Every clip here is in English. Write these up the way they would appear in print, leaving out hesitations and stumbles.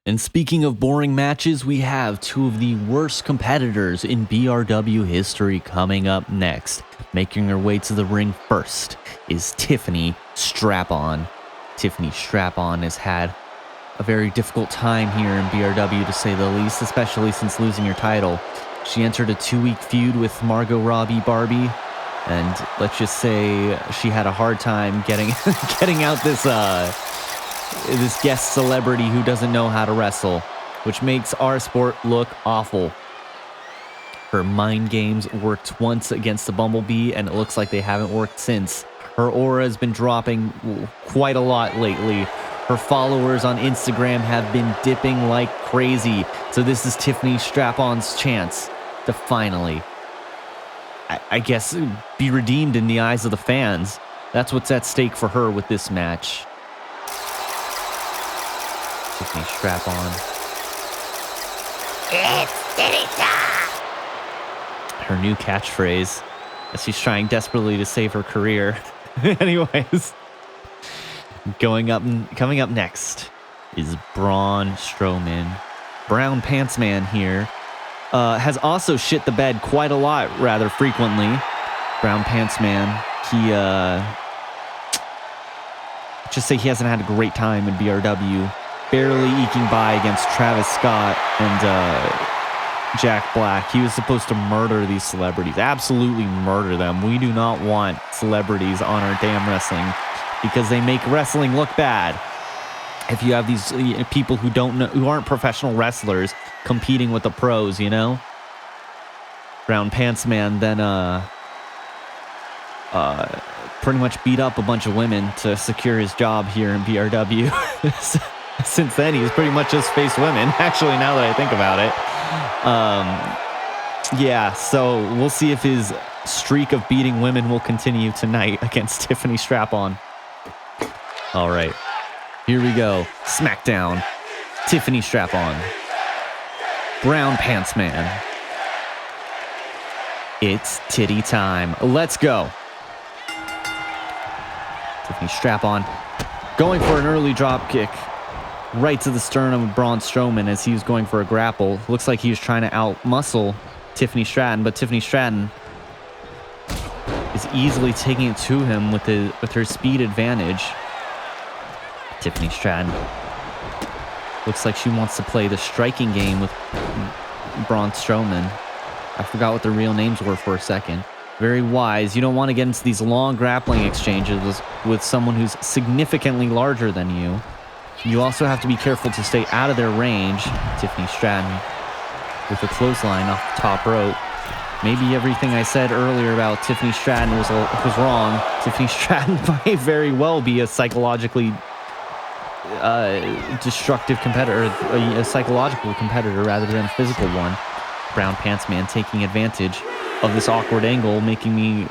And speaking of boring matches, we have two of the worst competitors in BRW history coming up next. Making her way to the ring first is Tiffany Stratton. Tiffany Stratton has had a very difficult time here in BRW, to say the least, especially since losing her title. She entered a 2-week feud with Margot Robbie Barbie, and let's just say she had a hard time getting out this guest celebrity who doesn't know how to wrestle, which makes our sport look awful. Her mind games worked once against the Bumblebee, and it looks like they haven't worked since. Her aura has been dropping quite a lot lately. Her followers on Instagram have been dipping like crazy. So this is Tiffany Stratton's chance to finally, I guess, be redeemed in the eyes of the fans. That's what's at stake for her with this match. Tiffany Stratton. It's Titty time! Her new catchphrase as she's trying desperately to save her career. Anyways, coming up next is Braun Strowman. Brown Pants Man here has also shit the bed quite a lot, rather frequently. Brown Pants Man, he just say he hasn't had a great time in BRW. Barely eking by against Travis Scott and Jack Black. He was supposed to murder these celebrities. Absolutely murder them. We do not want celebrities on our damn wrestling because they make wrestling look bad. If you have these people who don't know, who aren't professional wrestlers competing with the pros, you know? Brown Pants Man then pretty much beat up a bunch of women to secure his job here in BRW. Since then, he's pretty much just faced women, actually, now that I think about it. Yeah, so we'll see if his streak of beating women will continue tonight against Tiffany Stratton. All right, here we go. SmackDown. Tiffany Stratton. Brown Pants Man. It's titty time. Let's go. Tiffany Stratton going for an early drop kick right to the sternum of Braun Strowman as he was going for a grapple. Looks like he was trying to out-muscle Tiffany Stratton, but Tiffany Stratton is easily taking it to him with her speed advantage. Tiffany Stratton looks like she wants to play the striking game with Braun Strowman. I forgot what their real names were for a second. Very wise. You don't want to get into these long grappling exchanges with someone who's significantly larger than you. You also have to be careful to stay out of their range. Tiffany Stratton with a clothesline off the top rope. Maybe everything I said earlier about Tiffany Stratton was wrong. Tiffany Stratton might very well be a psychologically destructive competitor, a psychological competitor rather than a physical one. Brown Pants Man taking advantage of this awkward angle, making me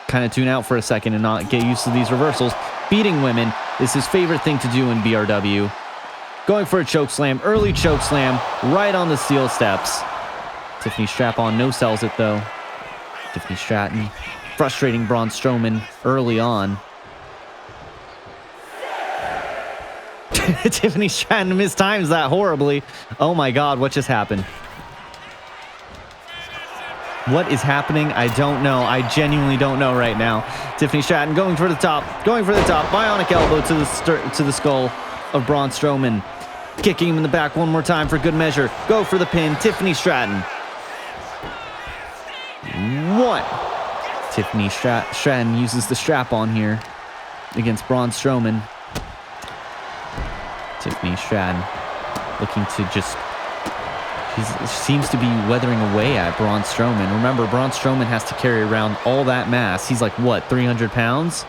kind of tune out for a second and not get used to these reversals. Beating women is his favorite thing to do in BRW. Going for a choke slam, early choke slam, right on the steel steps. Tiffany Stratton no-sells it though. Tiffany Stratton frustrating Braun Strowman early on. Tiffany Stratton mistimes that horribly. Oh my god, what just happened? What is happening? I don't know. I genuinely don't know right now. Tiffany Stratton going for the top. Bionic elbow to the skull of Braun Strowman. Kicking him in the back one more time for good measure. Go for the pin. Tiffany Stratton. One. Tiffany Stratton uses the strap on here against Braun Strowman. Tiffany Stratton looking to just... She seems to be weathering away at Braun Strowman. Remember, Braun Strowman has to carry around all that mass. He's like, what, 300 pounds?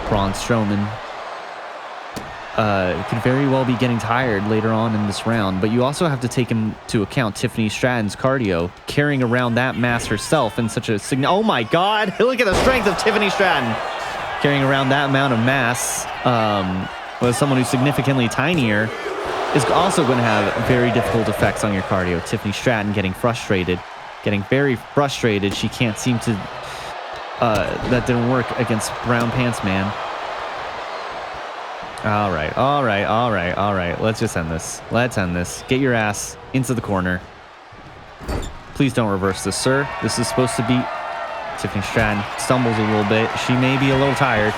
Braun Strowman could very well be getting tired later on in this round, but you also have to take into account Tiffany Stratton's cardio, carrying around that mass herself in such a... Oh my god! Look at the strength of Tiffany Stratton! Carrying around that amount of mass with someone who's significantly tinier is also going to have very difficult effects on your cardio. Tiffany Stratton getting very frustrated. She can't seem to... that didn't work against Brown Pants Man. All right, all right, all right, all right. Let's just end this. Let's end this. Get your ass into the corner. Please don't reverse this, sir. This is supposed to be... Tiffany Stratton stumbles a little bit. She may be a little tired.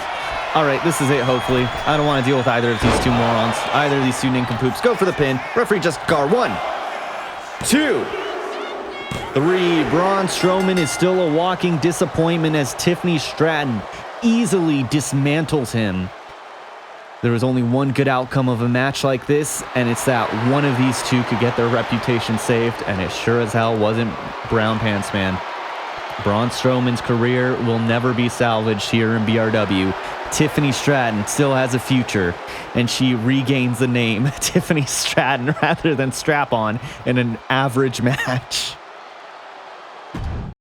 All right, this is it, hopefully. I don't want to deal with either of these two morons. Either of these two nincompoops. Go for the pin. Referee just car. 1, 2, 3. Braun Strowman is still a walking disappointment as Tiffany Stratton easily dismantles him. There was only one good outcome of a match like this, and it's that one of these two could get their reputation saved, and it sure as hell wasn't Brown Pants Man. Braun Strowman's career will never be salvaged here in BRW. Tiffany Stratton still has a future, and she regains the name Tiffany Stratton rather than Strap-On in an average match.